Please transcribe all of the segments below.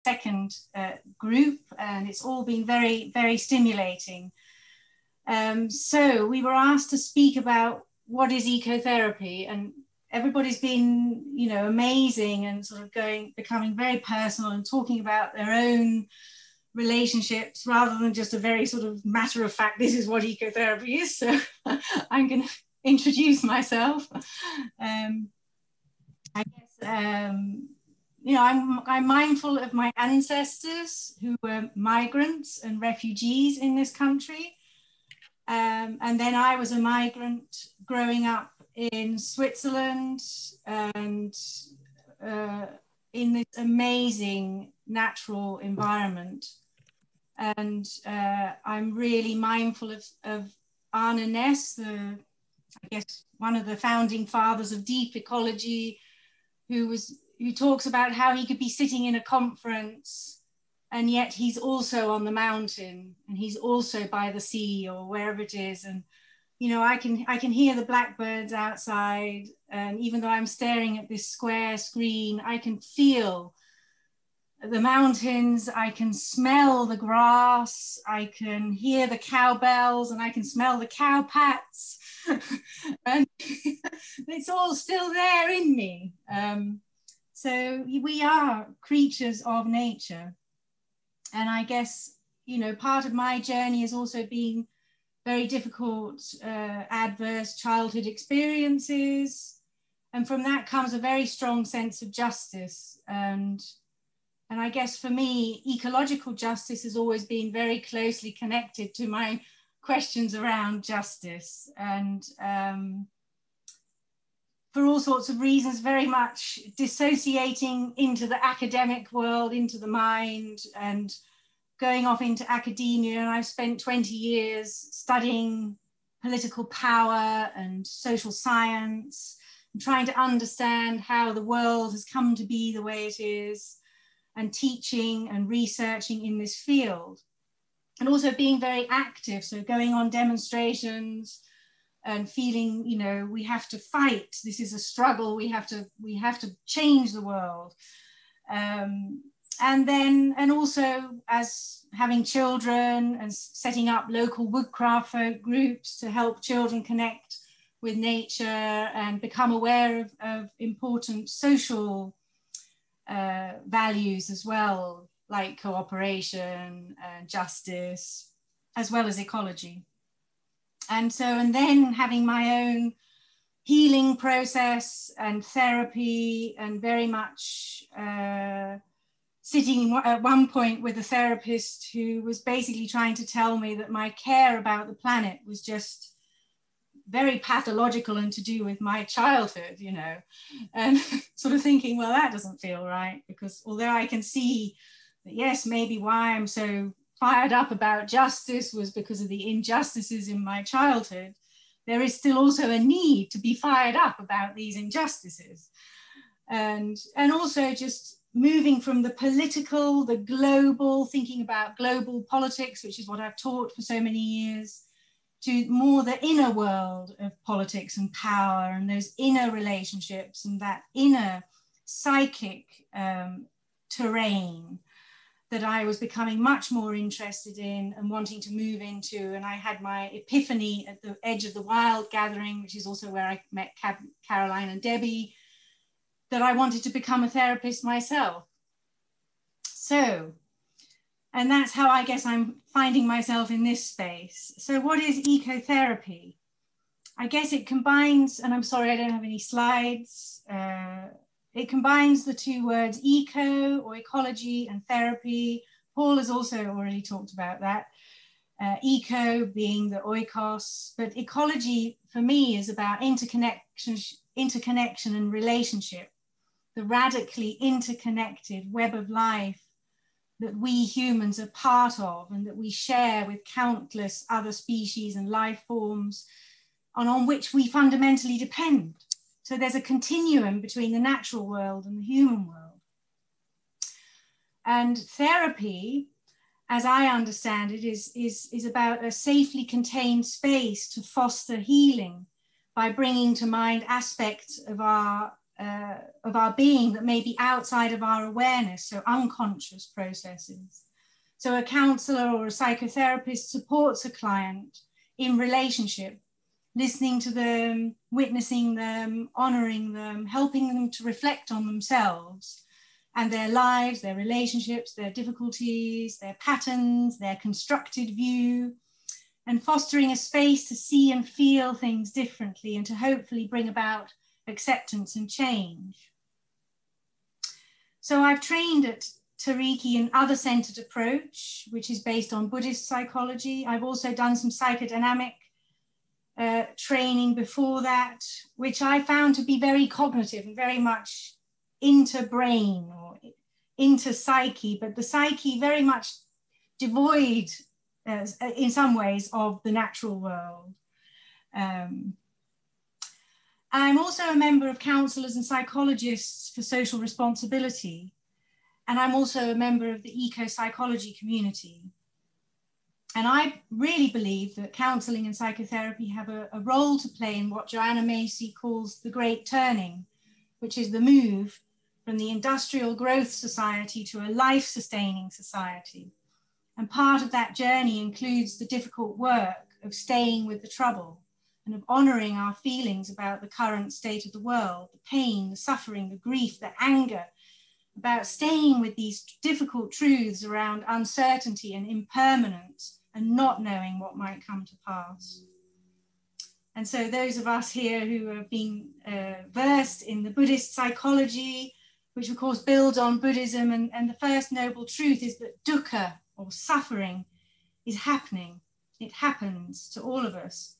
second group, and it's all been very, very stimulating. So we were asked to speak about what is ecotherapy, and everybody's been, you know, amazing and sort of becoming very personal and talking about their own relationships rather than just a very sort of matter of fact, this is what ecotherapy is. So I'm going to introduce myself. I guess, you know, I'm mindful of my ancestors who were migrants and refugees in this country. And then I was a migrant growing up in Switzerland and in this amazing natural environment. And I'm really mindful of Arne Næss, I guess one of the founding fathers of deep ecology, who talks about how he could be sitting in a conference and yet he's also on the mountain and he's also by the sea or wherever it is. And, you know, I can hear the blackbirds outside, and even though I'm staring at this square screen, I can feel the mountains, I can smell the grass, I can hear the cowbells, and I can smell the cow pats. And it's all still there in me. So we are creatures of nature. And I guess, you know, part of my journey has also been very difficult, adverse childhood experiences. And from that comes a very strong sense of justice. And I guess for me, ecological justice has always been very closely connected to my questions around justice. And for all sorts of reasons, very much dissociating into the academic world, into the mind, and going off into academia. And I've spent 20 years studying political power and social science, and trying to understand how the world has come to be the way it is, and teaching and researching in this field. And also being very active, so going on demonstrations and feeling, you know, we have to fight. This is a struggle. We have to change the world. And also as having children and setting up local woodcraft folk groups to help children connect with nature and become aware of important social values as well, like cooperation and justice, as well as ecology. And then having my own healing process and therapy, and very much sitting at one point with a therapist who was basically trying to tell me that my care about the planet was just very pathological and to do with my childhood, you know, and sort of thinking, well, that doesn't feel right, because although I can see that, yes, maybe why I'm so fired up about justice was because of the injustices in my childhood, there is still also a need to be fired up about these injustices. And also just moving from the political, the global, thinking about global politics, which is what I've taught for so many years, to more the inner world of politics and power, and those inner relationships and that inner psychic terrain that I was becoming much more interested in and wanting to move into. And I had my epiphany at the Edge of the Wild gathering, which is also where I met Caroline and Debbie, that I wanted to become a therapist myself. So, and that's how I guess I'm finding myself in this space. So what is ecotherapy? I guess it combines, and I'm sorry, I don't have any slides. It combines the two words eco or ecology and therapy. Paul has also already talked about that. Eco being the oikos, but ecology for me is about interconnection and relationship, the radically interconnected web of life that we humans are part of and that we share with countless other species and life forms, and on which we fundamentally depend. So there's a continuum between the natural world and the human world. And therapy, as I understand it, is about a safely contained space to foster healing by bringing to mind aspects of our of our being that may be outside of our awareness, so unconscious processes. So a counselor or a psychotherapist supports a client in relationship, listening to them, witnessing them, honoring them, helping them to reflect on themselves and their lives, their relationships, their difficulties, their patterns, their constructed view, and fostering a space to see and feel things differently and to hopefully bring about acceptance and change. So I've trained at Tariki an other-centered approach, which is based on Buddhist psychology. I've also done some psychodynamic training before that, which I found to be very cognitive and very much into brain or into psyche, but the psyche very much devoid in some ways of the natural world. I'm also a member of Counsellors and Psychologists for Social Responsibility, and I'm also a member of the eco-psychology community. And I really believe that counselling and psychotherapy have a role to play in what Joanna Macy calls the Great Turning, which is the move from the industrial growth society to a life-sustaining society. And part of that journey includes the difficult work of staying with the trouble and of honouring our feelings about the current state of the world, the pain, the suffering, the grief, the anger, about staying with these difficult truths around uncertainty and impermanence and not knowing what might come to pass. And so those of us here who have been versed in the Buddhist psychology, which of course builds on Buddhism, and the first noble truth is that dukkha, or suffering, is happening. It happens to all of us.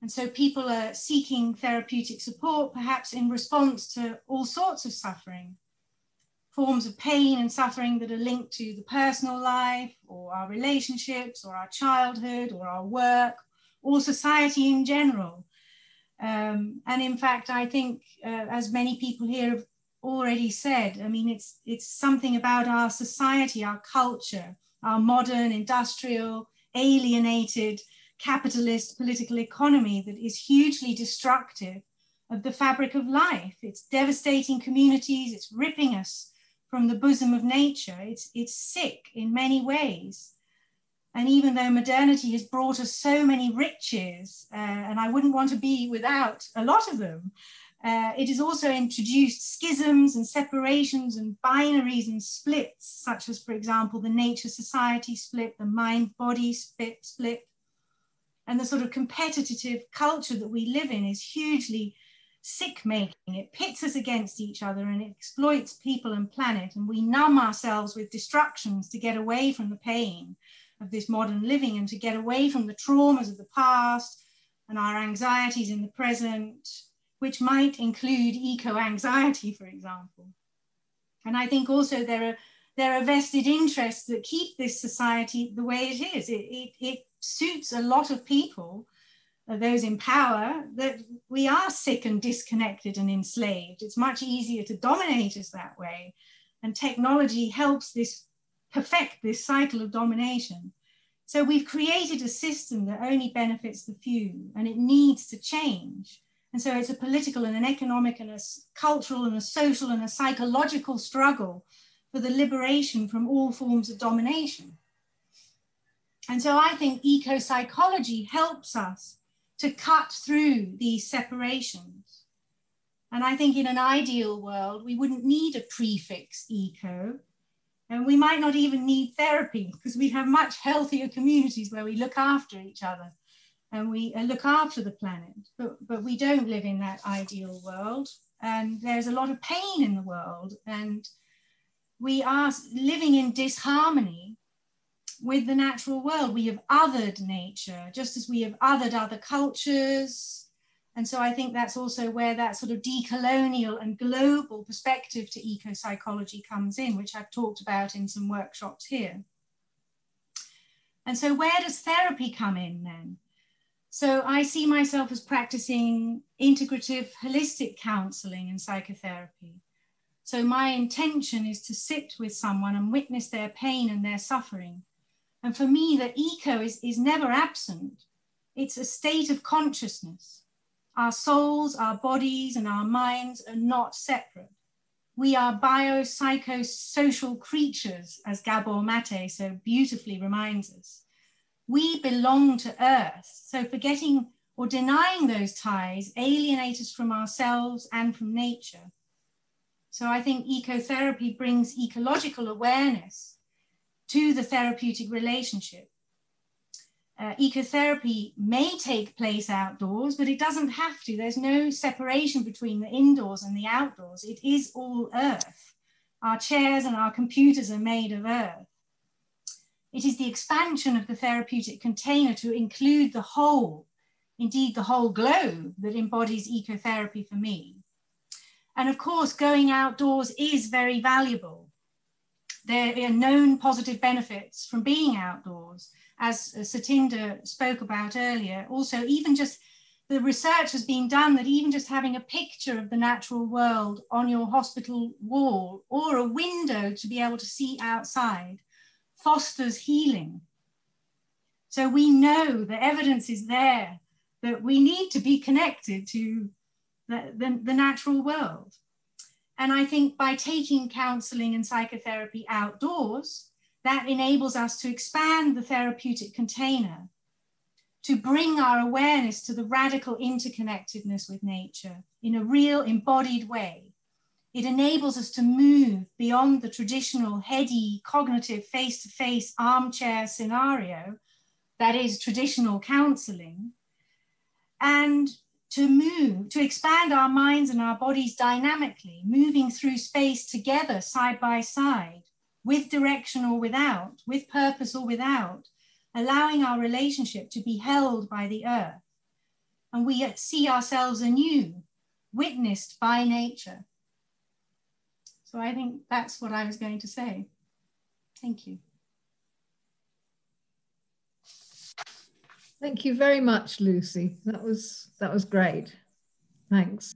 And so people are seeking therapeutic support, perhaps in response to all sorts of suffering, forms of pain and suffering that are linked to the personal life or our relationships or our childhood or our work or society in general. And in fact, I think, as many people here have already said, I mean, it's something about our society, our culture, our modern, industrial, alienated, capitalist political economy that is hugely destructive of the fabric of life. It's devastating communities, it's ripping us from the bosom of nature. It's sick in many ways. And even though modernity has brought us so many riches, and I wouldn't want to be without a lot of them, it has also introduced schisms and separations and binaries and splits, such as, for example, the nature-society split, the mind-body split, and the sort of competitive culture that we live in is hugely sick-making. It pits us against each other and it exploits people and planet, and we numb ourselves with distractions to get away from the pain of this modern living and to get away from the traumas of the past and our anxieties in the present, which might include eco-anxiety, for example. And I think also there are vested interests that keep this society the way it is. It suits a lot of people, those in power, that we are sick and disconnected and enslaved. It's much easier to dominate us that way. And technology helps this perfect this cycle of domination. So we've created a system that only benefits the few, and it needs to change. And so it's a political and an economic and a cultural and a social and a psychological struggle for the liberation from all forms of domination. And so I think eco-psychology helps us to cut through these separations. And I think in an ideal world, we wouldn't need a prefix eco, and we might not even need therapy because we have much healthier communities where we look after each other and we look after the planet, but we don't live in that ideal world. And there's a lot of pain in the world, and we are living in disharmony with the natural world. We have othered nature, just as we have othered other cultures. And so I think that's also where that sort of decolonial and global perspective to eco-psychology comes in, which I've talked about in some workshops here. And so where does therapy come in then? So I see myself as practicing integrative, holistic counseling and psychotherapy. So my intention is to sit with someone and witness their pain and their suffering. And for me, the eco is never absent. It's a state of consciousness. Our souls, our bodies, and our minds are not separate. We are biopsychosocial creatures, as Gabor Mate so beautifully reminds us. We belong to Earth, so forgetting or denying those ties alienate us from ourselves and from nature. So I think ecotherapy brings ecological awareness to the therapeutic relationship. Ecotherapy may take place outdoors, but it doesn't have to. There's no separation between the indoors and the outdoors. It is all earth. Our chairs and our computers are made of earth. It is the expansion of the therapeutic container to include the whole, indeed the whole globe, that embodies ecotherapy for me. And of course, going outdoors is very valuable. There are known positive benefits from being outdoors, as Satinder spoke about earlier. Also, even just the research has been done that even just having a picture of the natural world on your hospital wall or a window to be able to see outside fosters healing. So we know the evidence is there that we need to be connected to the natural world. And I think by taking counseling and psychotherapy outdoors, that enables us to expand the therapeutic container, to bring our awareness to the radical interconnectedness with nature in a real embodied way. It enables us to move beyond the traditional heady, cognitive, face-to-face armchair scenario that is traditional counseling, and to move, to expand our minds and our bodies dynamically, moving through space together, side by side, with direction or without, with purpose or without, allowing our relationship to be held by the earth. And we see ourselves anew, witnessed by nature. So I think that's what I was going to say. Thank you. Thank you very much, Lucy. That was great. Thanks.